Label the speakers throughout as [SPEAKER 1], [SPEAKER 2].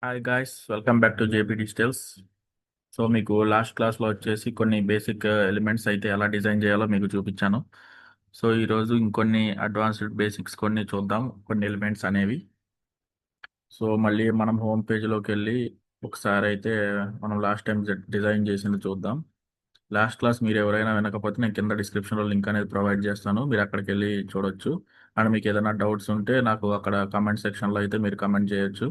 [SPEAKER 1] Hi guys, welcome back to JP digitals. So మీకు last క్లాస్లో వచ్చేసి కొన్ని బేసిక్ ఎలిమెంట్స్ అయితే ఎలా డిజైన్ చేయాలో మీకు చూపించాను. సో ఈరోజు ఇంకొన్ని అడ్వాన్స్డ్ బేసిక్స్ కొన్ని చూద్దాం, కొన్ని ఎలిమెంట్స్ అనేవి. సో మళ్ళీ మనం హోమ్ పేజ్లోకి వెళ్ళి ఒకసారి అయితే మనం లాస్ట్ టైం డిజైన్ చేసింది చూద్దాం. లాస్ట్ క్లాస్ మీరు ఎవరైనా వినకపోతే నేను కింద డిస్క్రిప్షన్లో లింక్ అనేది ప్రొవైడ్ చేస్తాను, మీరు అక్కడికి వెళ్ళి చూడొచ్చు. అండ్ మీకు ఏదైనా డౌట్స్ ఉంటే నాకు అక్కడ కమెంట్ సెక్షన్లో అయితే మీరు కమెంట్ చేయొచ్చు.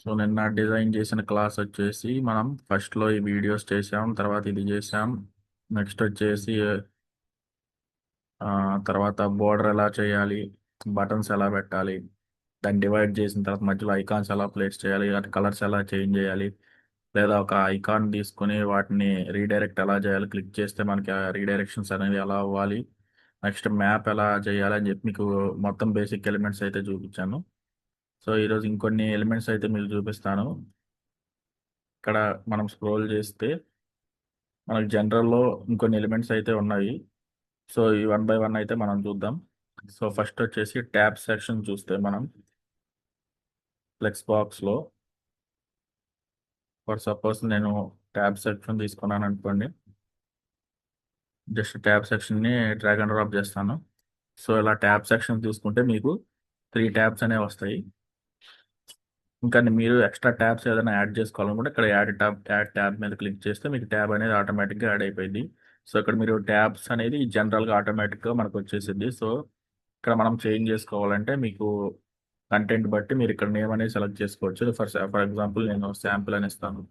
[SPEAKER 1] సో నిన్న డిజైన్ చేసిన క్లాస్ వచ్చేసి మనం ఫస్ట్లో ఈ వీడియోస్ చేసాం, తర్వాత ఇది చేసాం. నెక్స్ట్ వచ్చేసి ఆ, తర్వాత బోర్డర్ ఎలా చేయాలి, బటన్స్ ఎలా పెట్టాలి, దాన్ని డివైడ్ చేసిన తర్వాత మధ్యలో ఐకాన్స్ ఎలా ప్లేస్ చేయాలి, వాటి కలర్స్ ఎలా చేంజ్ చేయాలి, లేదా ఒక ఐకాన్ తీసుకుని వాటిని రీడైరెక్ట్ ఎలా చేయాలి, క్లిక్ చేస్తే మనకి ఆ రీడైరెక్షన్స్ అనేవి ఎలా అవ్వాలి, నెక్స్ట్ మ్యాప్ ఎలా చేయాలి అని చెప్పి మీకు మొత్తం బేసిక్ ఎలిమెంట్స్ అయితే చూపించాను. సో ఈరోజు ఇంకొన్ని ఎలిమెంట్స్ అయితే మీకు చూపిస్తాను. ఇక్కడ మనం స్క్రోల్ చేస్తే మనకి జనరల్లో ఇంకొన్ని ఎలిమెంట్స్ అయితే ఉన్నాయి. సో ఈ వన్ బై వన్ అయితే మనం చూద్దాం. సో ఫస్ట్ వచ్చేసి ట్యాబ్ సెక్షన్ చూస్తే మనం ఫ్లెక్స్ బాక్స్లో ఫర్ సపోజ్ నేను ట్యాబ్ సెక్షన్ తీసుకున్నాను అనుకోండి. జస్ట్ ట్యాబ్ సెక్షన్ని డ్రాగ్ అండ్ డ్రాప్ చేస్తాను. సో ఇలా ట్యాబ్ సెక్షన్ తీసుకుంటే మీకు 3 ట్యాబ్స్ అనేవి వస్తాయి. ఇంకా మీరు ఎక్స్ట్రా ట్యాబ్స్ ఏదైనా యాడ్ చేసుకోవాలనుకుంటే ఇక్కడ యాడ్ ట్యాబ్ మీద క్లిక్ చేస్తే మీకు ట్యాబ్ అనేది ఆటోమేటిక్గా యాడ్ అయిపోయింది. సో ఇక్కడ మీరు ట్యాబ్స్ అనేది జనరల్గా ఆటోమేటిక్గా మనకు వచ్చేసింది. సో ఇక్కడ మనం చేంజ్ చేసుకోవాలంటే మీకు కంటెంట్ బట్టి మీరు ఇక్కడ నేమ్ అనేది సెలెక్ట్ చేసుకోవచ్చు. ఫర్ ఎగ్జాంపుల్ నేను శాంపిల్ అని ఇస్తాను,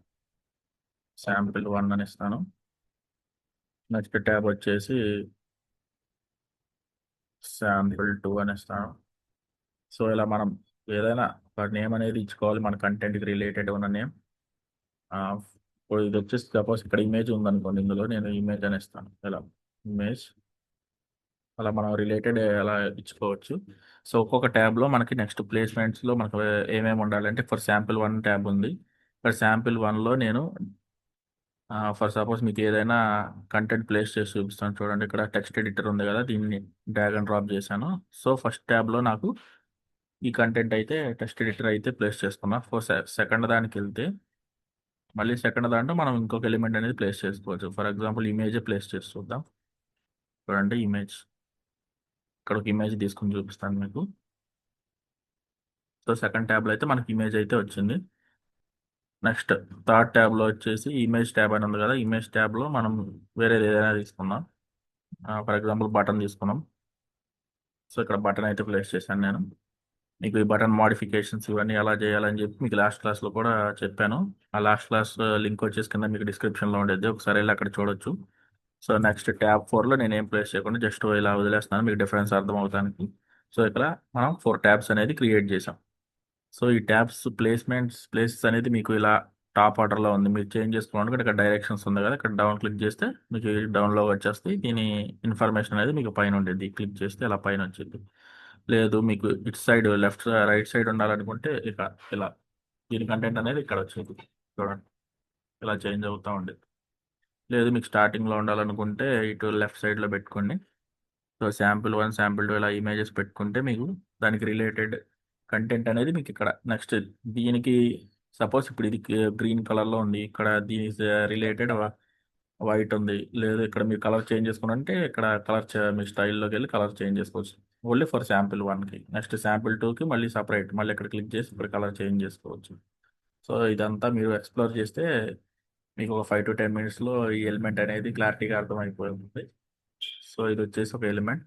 [SPEAKER 1] శాంపిల్ 1 అని ఇస్తాను. నెక్స్ట్ ట్యాబ్ వచ్చేసి శాంపిల్ 2 అని ఇస్తాను. సో ఇలా మనం ఏదైనా ఒక నేమ్ అనేది ఇచ్చుకోవాలి, మన కంటెంట్కి రిలేటెడ్ ఉన్న నేమ్. ఇప్పుడు ఇది వచ్చేసి సపోజ్ ఇక్కడ ఇమేజ్ ఉందనుకోండి, ఇందులో నేను ఇమేజ్ అని ఇస్తాను. ఇలా ఇమేజ్, అలా మనం రిలేటెడ్ అలా ఇచ్చుకోవచ్చు. సో ఒక్కొక్క ట్యాబ్లో మనకి నెక్స్ట్ ప్లేస్మెంట్స్లో మనకు ఏమేమి ఉండాలంటే ఫర్ శాంపిల్ 1 ట్యాబ్ ఉంది. ఇక్కడ శాంపిల్ 1లో నేను ఫర్ సపోజ్ మీకు ఏదైనా కంటెంట్ ప్లేస్ చేసి చూపిస్తాను చూడండి. ఇక్కడ టెక్స్ట్ ఎడిటర్ ఉంది కదా, దీన్ని డ్రాగ్ అండ్ డ్రాప్ చేశాను. సో ఫస్ట్ ట్యాబ్లో నాకు ఈ కంటెంట్ అయితే టెక్స్ట్ ఎడిటర్ అయితే ప్లేస్ చేసుకున్నా. సెకండ్ దానికి వెళ్తే మళ్ళీ సెకండ్ దాంట్లో మనం ఇంకొక ఎలిమెంట్ అనేది ప్లేస్ చేసుకోవచ్చు. ఫర్ ఎగ్జాంపుల్ ఇమేజ్ ప్లేస్ చేసి చూద్దాం. చూడండి ఇమేజ్, ఇక్కడ ఒక ఇమేజ్ తీసుకుని చూపిస్తాను మీకు. సో సెకండ్ ట్యాబ్లో అయితే మనకి ఇమేజ్ అయితే వచ్చింది. నెక్స్ట్ థర్డ్ ట్యాబ్లో వచ్చేసి ఇమేజ్ ట్యాబ్ అని ఉంది కదా, ఇమేజ్ ట్యాబ్లో మనం వేరేది ఏదైనా తీసుకుందాం. ఫర్ ఎగ్జాంపుల్ బటన్ తీసుకున్నాం. సో ఇక్కడ బటన్ అయితే ప్లేస్ చేశాను నేను. మీకు ఈ బటన్ మోడిఫికేషన్స్ ఇవన్నీ ఎలా చేయాలని చెప్పి మీకు లాస్ట్ క్లాస్లో కూడా చెప్పాను. ఆ లాస్ట్ క్లాస్ లింక్ వచ్చేసి కింద మీకు డిస్క్రిప్షన్లో ఉండేది, ఒకసారి వెళ్ళి అక్కడ చూడొచ్చు. సో నెక్స్ట్ ట్యాబ్ 4లో నేను ఏం ప్లేస్ చేయకుండా జస్ట్ ఇలా వదిలేస్తున్నాను మీకు డిఫరెన్స్ అర్థం అవడానికి. సో ఇక్కడ మనం 4 ట్యాబ్స్ అనేది క్రియేట్ చేసాం. సో ఈ ట్యాబ్స్ ప్లేసెస్ అనేది మీకు ఇలా టాప్ ఆర్డర్లో ఉంది. మీరు చేంజ్ చేసుకోవాలంటే ఇక్కడ డైరెక్షన్స్ ఉంది కదా, ఇక్కడ డౌన్ క్లిక్ చేస్తే మీకు డౌన్లో వచ్చేస్తాయి. దీని ఇన్ఫర్మేషన్ అనేది మీకు పైన ఉండేది, క్లిక్ చేస్తే ఇలా పైన వచ్చింది. లేదు మీకు ఇటు సైడ్ లెఫ్ట్ రైట్ సైడ్ ఉండాలనుకుంటే ఇక ఇలా దీని కంటెంట్ అనేది ఇక్కడ వచ్చేది చూడండి, ఇలా చేంజ్ అవుతూ ఉండేది. లేదు మీకు స్టార్టింగ్లో ఉండాలనుకుంటే ఇటు లెఫ్ట్ సైడ్లో పెట్టుకోండి. సో శాంపుల్ 1 శాంపుల్ 2 ఇలా ఇమేజెస్ పెట్టుకుంటే మీకు దానికి రిలేటెడ్ కంటెంట్ అనేది మీకు ఇక్కడ నెక్స్ట్ దీనికి సపోజ్ ఇప్పుడు ఇది గ్రీన్ కలర్లో ఉంది, ఇక్కడ దీని రిలేటెడ్ వైట్ ఉంది. లేదు ఇక్కడ మీరు కలర్ చేంజ్ చేసుకోవాలంటే ఇక్కడ కలర్ మీ స్టైల్లోకి వెళ్ళి కలర్ చేంజ్ చేసుకోవచ్చు. ఓన్లీ ఫర్ శాంపిల్ 1కి. నెక్స్ట్ శాంపిల్ 2కి మళ్ళీ సపరేట్, మళ్ళీ ఇక్కడ క్లిక్ చేసి ఇక్కడ కలర్ చేంజ్ చేసుకోవచ్చు. సో ఇదంతా మీరు ఎక్స్ప్లోర్ చేస్తే మీకు ఒక 5 to 10 minutesలో ఈ ఎలిమెంట్ అనేది క్లారిటీగా అర్థమైపోతుంది. సో ఇది వచ్చేసి ఒక ఎలిమెంట్,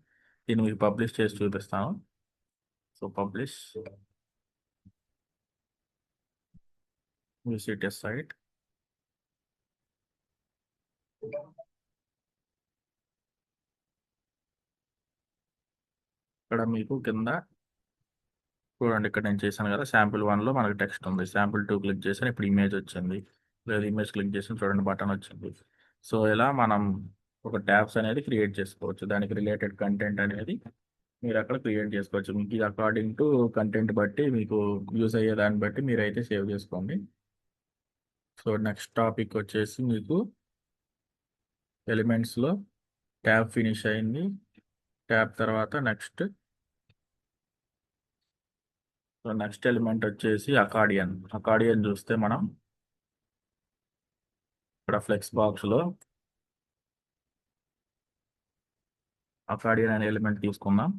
[SPEAKER 1] దీన్ని మీకు పబ్లిష్ చేసి చూపిస్తాను. సో పబ్లిష్, విజిట్ ఎ సైట్. ఇక్కడ మీకు కింద చూడండి, ఇక్కడ నేను చేశాను కదా శాంపిల్ 1లో మనకి టెక్స్ట్ ఉంది. శాంపిల్ 2 క్లిక్ చేశాను, ఇప్పుడు ఇమేజ్ వచ్చింది. లేదు ఇమేజ్ క్లిక్ చేసి చూడండి బటన్ వచ్చింది. సో ఇలా మనం ఒక ట్యాబ్స్ అనేది క్రియేట్ చేసుకోవచ్చు. దానికి రిలేటెడ్ కంటెంట్ అనేది మీరు అక్కడ క్రియేట్ చేసుకోవచ్చు. మీకు ఇది అకార్డింగ్ టు కంటెంట్ బట్టి మీకు యూజ్ అయ్యే దాన్ని బట్టి మీరైతే సేవ్ చేసుకోండి. సో నెక్స్ట్ టాపిక్ వచ్చేసి మీకు ఎలిమెంట్స్లో ట్యాబ్ ఫినిష్ అయింది. ట్యాబ్ తర్వాత నెక్స్ట్ సో నెక్స్ట్ ఎలిమెంట్ వచ్చేసి అకార్డియన్. అకార్డియన్ చూస్తే మనం ఇక్కడ ఫ్లెక్స్ బాక్స్లో అకార్డియన్ అనే ఎలిమెంట్ తీసుకుందాం.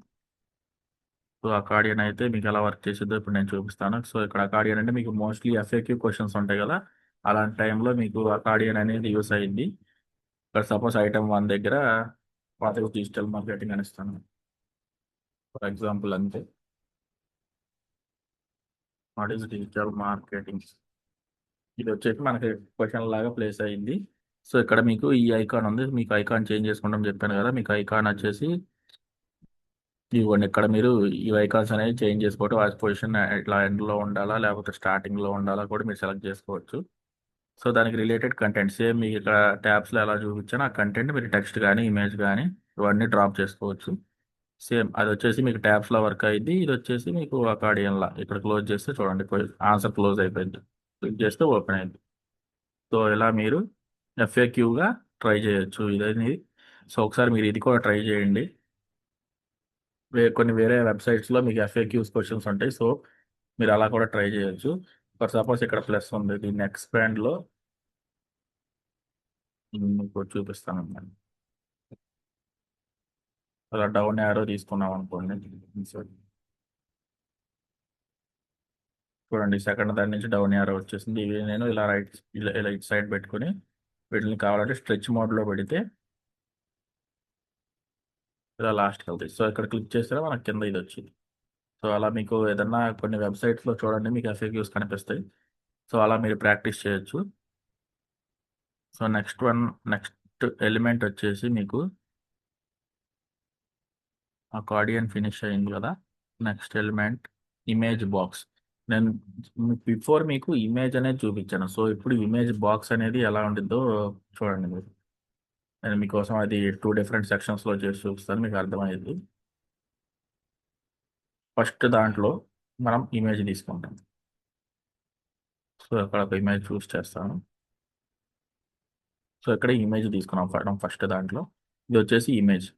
[SPEAKER 1] సో అకార్డియన్ అయితే మీకు ఎలా వర్క్ చేసేదో ఇప్పుడు నేను చూపిస్తాను. సో ఇక్కడ అకార్డియన్ అంటే మీకు మోస్ట్లీ ఎఫ్ఏక్యూ క్వశ్చన్స్ ఉంటాయి కదా, అలాంటి టైంలో మీకు అకార్డియన్ అనేది యూస్ అయ్యింది. ఇక్కడ సపోజ్ ఐటమ్ 1 దగ్గర వాట్ ఈస్ డిజిటల్ మార్కెటింగ్ అని ఇస్తాను ఫర్ ఎగ్జాంపుల్. అంతే, వాట్ ఈస్ డిజిటల్ మార్కెటింగ్, ఇది వచ్చేసి మనకి క్వశ్చన్ లాగా ప్లేస్ అయ్యింది. సో ఇక్కడ మీకు ఈ ఐకాన్ ఉంది, మీకు ఐకాన్ చేంజ్ చేసుకుంటాం చెప్పాను కదా. మీకు ఐకాన్ వచ్చేసి ఇవ్వండి. ఇక్కడ మీరు ఈ ఐకాన్స్ అనేది చేంజ్ చేసుకోవడం, వాచ్ పొజిషన్ ఇట్లా ఎండ్లో ఉండాలా లేకపోతే స్టార్టింగ్లో ఉండాలా కూడా మీరు సెలెక్ట్ చేసుకోవచ్చు. సో దానికి రిలేటెడ్ కంటెంట్ సేమ్ మీకు ఇక్కడ ట్యాబ్స్లో ఎలా చూపించానో ఆ కంటెంట్ మీరు టెక్స్ట్ కానీ ఇమేజ్ కానీ ఇవన్నీ డ్రాప్ చేసుకోవచ్చు. సేమ్ అది వచ్చేసి మీకు ట్యాబ్స్లో వర్క్ అయ్యింది. ఇది వచ్చేసి మీకు అకార్డియన్లా ఇక్కడ క్లోజ్ చేస్తే చూడండి ఆన్సర్ క్లోజ్ అయిపోయింది. క్లిక్ చేస్తే ఓపెన్ అయింది. సో ఇలా మీరు ఎఫ్ఏక్యూగా ట్రై చేయొచ్చు ఇదని. సో ఒకసారి మీరు ఇది కూడా ట్రై చేయండి. కొన్ని వేరే వెబ్సైట్స్లో మీకు ఎఫ్ఏక్యూస్ క్వశ్చన్స్ ఉంటాయి. సో మీరు అలా కూడా ట్రై చేయొచ్చు. ఫర్ సపోజ్ ఇక్కడ ప్లస్ ఉంది, దీన్ని ఎక్స్పాండ్లో మీకు చూపిస్తాను నేను. అలా డౌన్ యారో తీసుకున్నాం అనుకోండి. చూడండి సెకండ్ దాని నుంచి డౌన్ యారో వచ్చేసింది. ఇవి నేను ఇలా ఇలా ఇటు సైడ్ పెట్టుకుని వీటిని కావాలంటే స్ట్రెచ్ మోడ్లో పెడితే ఇలా లాస్ట్కి వెళ్తాయి. సో ఇక్కడ క్లిక్ చేస్తే మనకి కింద ఇది వచ్చింది. సో అలా మీకు ఏదన్నా కొన్ని వెబ్సైట్స్లో చూడండి మీకు ఎఫ్ఏక్యూస్ కనిపిస్తాయి. సో అలా మీరు ప్రాక్టీస్ చేయొచ్చు. సో నెక్స్ట్ ఎలిమెంట్ వచ్చేసి మీకు అకార్డియన్ ఫినిష్ అయింది కదా. Next element image box. నేను బిఫోర్ మీకు ఇమేజ్ అనేది చూపించాను. సో ఇప్పుడు ఇమేజ్ బాక్స్ అనేది ఎలా ఉంటుందో చూడండి మీరు. నేను మీకోసం అది 2 డిఫరెంట్ సెక్షన్స్లో చేసి చూపిస్తాను, మీకు అర్థమయ్యేది. ఫస్ట్ దాంట్లో మనం ఇమేజ్ తీసుకుంటాం. సో అక్కడ ఒక ఇమేజ్ చూస్ చేస్తాను. సో ఇక్కడ ఇమేజ్ తీసుకున్నాం ఫస్ట్ దాంట్లో. ఇది వచ్చేసి image.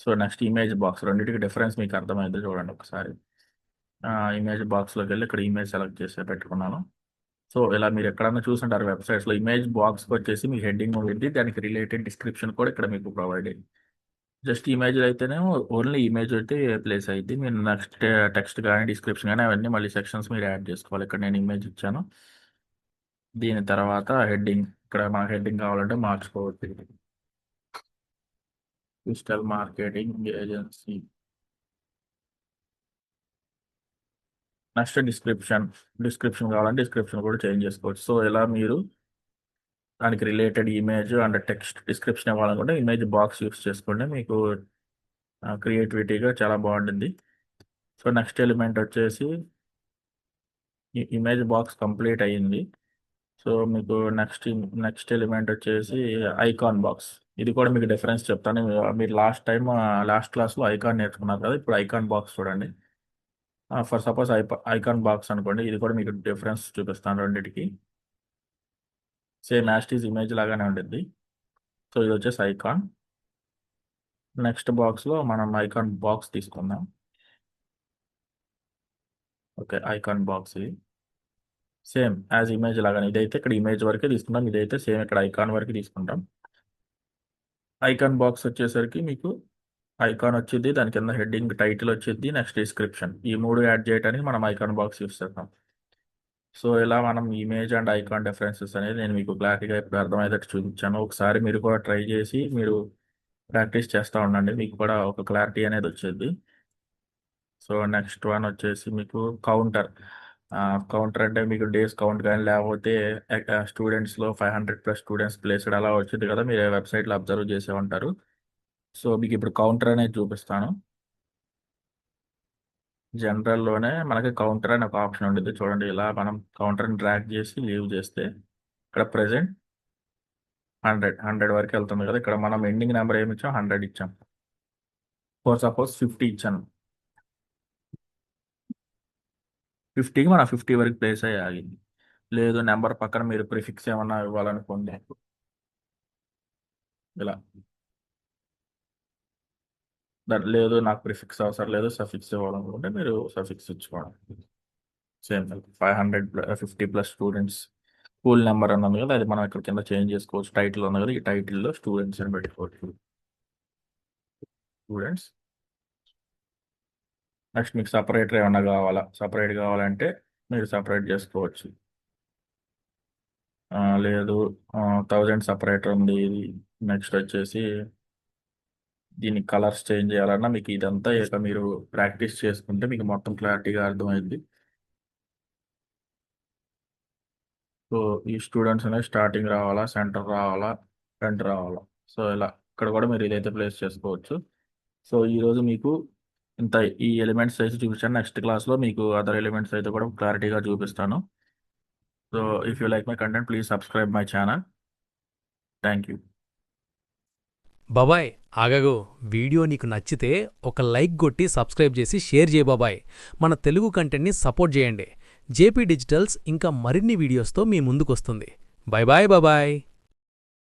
[SPEAKER 1] So next image box, రెండింటికి డిఫరెన్స్ మీకు అర్థమైంది చూడండి ఒకసారి. ఇమేజ్ బాక్స్లోకి వెళ్ళి ఇక్కడ ఇమేజ్ సెలెక్ట్ చేసి పెట్టుకున్నాను. సో ఇలా మీరు ఎక్కడన్నా చూసుంటారు వెబ్సైట్స్లో, ఇమేజ్ బాక్స్కి వచ్చేసి మీకు హెడ్డింగ్ ఉంటుంది, దానికి రిలేటెడ్ డిస్క్రిప్షన్ కూడా ఇక్కడ మీకు ప్రొవైడ్ అయ్యింది. జస్ట్ ఇమేజ్ అయితేనే ఓన్లీ ఇమేజ్ అయితే ప్లేస్ అయ్యింది. మీరు నెక్స్ట్ టెక్స్ట్ కానీ డిస్క్రిప్షన్ కానీ అవన్నీ మళ్ళీ సెక్షన్స్ మీరు యాడ్ చేసుకోవాలి. ఇక్కడ నేను ఇమేజ్ ఇచ్చాను. దీని తర్వాత హెడ్డింగ్, ఇక్కడ మాకు హెడ్డింగ్ కావాలంటే మార్చుకోవచ్చు. Digital marketing agency. Next description కావాలంటే డిస్క్రిప్షన్ కూడా చేంజ్ చేసుకోవచ్చు. సో ఇలా మీరు దానికి related image and text description ఇవ్వాలనుకుంటే ఇమేజ్ బాక్స్ యూస్ చేసుకోండి, మీకు క్రియేటివిటీగా చాలా బాగుంటుంది. సో నెక్స్ట్ ఎలిమెంట్ వచ్చేసి ఇమేజ్ బాక్స్ కంప్లీట్ అయ్యింది. సో మీకు నెక్స్ట్ ఎలిమెంట్ వచ్చేసి ఐకాన్ బాక్స్. ఇది కూడా మీకు డిఫరెన్స్ చెప్తాను. మీరు లాస్ట్ క్లాస్లో ఐకాన్ నేర్చుకున్నారు కదా, ఇప్పుడు ఐకాన్ బాక్స్ చూడండి. ఫర్ సపోజ్ ఐకాన్ బాక్స్ అనుకోండి, ఇది కూడా మీకు డిఫరెన్స్ చూపిస్తాను రెండింటికి. సేమ్ యాస్టీస్ ఇమేజ్ లాగానే ఉంటుంది. సో ఇది వచ్చేసి ఐకాన్. నెక్స్ట్ బాక్స్లో మనం ఐకాన్ బాక్స్ తీసుకుందాం. ఓకే, ఐకాన్ బాక్స్ ఇది సేమ్ యాజ్ ఇమేజ్ లాగానే. ఇదైతే ఇక్కడ ఇమేజ్ వరకే తీసుకుంటాం, ఇదైతే సేమ్ ఇక్కడ ఐకాన్ వరకు తీసుకుంటాం. ఐకాన్ బాక్స్ వచ్చేసరికి మీకు ఐకాన్ వచ్చింది, దాని కింద హెడ్డింగ్ టైటిల్ వచ్చింది, నెక్స్ట్ డిస్క్రిప్షన్, ఈ 3 యాడ్ చేయడానికి మనం ఐకాన్ బాక్స్ యూస్ చేస్తాం. సో ఇలా మనం ఇమేజ్ అండ్ ఐకాన్ డిఫరెన్సెస్ అనేది నేను మీకు క్లారిటీగా ఇప్పుడు అర్థమయ్యేటట్టు చూపించాను. ఒకసారి మీరు కూడా ట్రై చేసి మీరు ప్రాక్టీస్ చేస్తూ ఉండండి, మీకు కూడా ఒక క్లారిటీ అనేది వచ్చేది. సో నెక్స్ట్ వన్ వచ్చేసి మీకు కౌంటర్. కౌంటర్ అంటే మీకు డేస్ కౌంట్ కానీ లేకపోతే స్టూడెంట్స్లో 500+ స్టూడెంట్స్ ప్లేస్డ్ అలా వచ్చింది కదా, మీరు వెబ్సైట్లో అబ్జర్వ్ చేసే ఉంటారు. సో మీకు ఇప్పుడు కౌంటర్ అనేది చూపిస్తాను. జనరల్లోనే మనకి కౌంటర్ అని ఒక ఆప్షన్ ఉంటుంది చూడండి. ఇలా మనం కౌంటర్ని డ్రాగ్ చేసి లీవ్ చేస్తే ఇక్కడ ప్రెసెంట్ 100 వరకు వెళ్తుంది కదా. ఇక్కడ మనం ఎండింగ్ నెంబర్ ఏమి ఇచ్చాం, 100 ఇచ్చాం. ఫర్ సపోజ్ 50 ఇచ్చాను, 50కి మనం 50 వరకు ప్లేస్ అయ్యి ఆగింది. లేదు నెంబర్ పక్కన మీరు ప్రిఫిక్స్ ఏమన్నా ఇవ్వాలనుకోండి, ఇలా లేదు నాకు ప్రిఫిక్స్ అవసరం లేదు సఫిక్స్ ఇవ్వాలనుకుంటే మీరు సఫిక్స్ ఇచ్చుకోవడం. సేమ్ 550+ స్టూడెంట్స్ స్కూల్ నెంబర్ అని ఉంది కదా, అది మనం ఇక్కడ కింద చేంజ్ చేసుకోవచ్చు. టైటిల్ ఉంది కదా, ఈ టైటిల్లో స్టూడెంట్స్ అని పెట్టుకోవచ్చు. స్టూడెంట్స్. నెక్స్ట్ మీకు సపరేటర్ ఏమన్నా కావాలా, సపరేట్ కావాలంటే మీరు సపరేట్ చేసుకోవచ్చు. లేదు 1000 సపరేటర్ ఉంది ఇది. నెక్స్ట్ వచ్చేసి దీనికి కలర్స్ చేంజ్ చేయాలన్నా మీకు ఇదంతా ఇక మీరు ప్రాక్టీస్ చేసుకుంటే మీకు మొత్తం క్లారిటీగా అర్థమైంది. సో ఈ స్టూడెంట్స్ అనేది స్టార్టింగ్ రావాలా, సెంటర్ రావాలా, ఫ్రంట్ రావాలా. సో ఇలా ఇక్కడ కూడా మీరు ఇదైతే ప్లేస్ చేసుకోవచ్చు. సో ఈరోజు మీకు ఇంత ఈ ఎలిమెంట్స్ అయితే చూపించాను. నెక్స్ట్ క్లాస్లో మీకు అదర్ ఎలిమెంట్స్ అయితే కూడా క్లారిటీగా చూపిస్తాను. So if you like my content please subscribe my channel. Thank you.
[SPEAKER 2] బాబాయ్ ఆగగు, వీడియో నీకు నచ్చితే ఒక లైక్ కొట్టి సబ్స్క్రైబ్ చేసి షేర్ చేయ బాబాయ్. మన తెలుగు కంటెంట్ని సపోర్ట్ చేయండి. జేపీ డిజిటల్స్ ఇంకా మరిన్ని వీడియోస్తో మీ ముందుకొస్తుంది. బాయ్ బాయ్ బాబాయ్.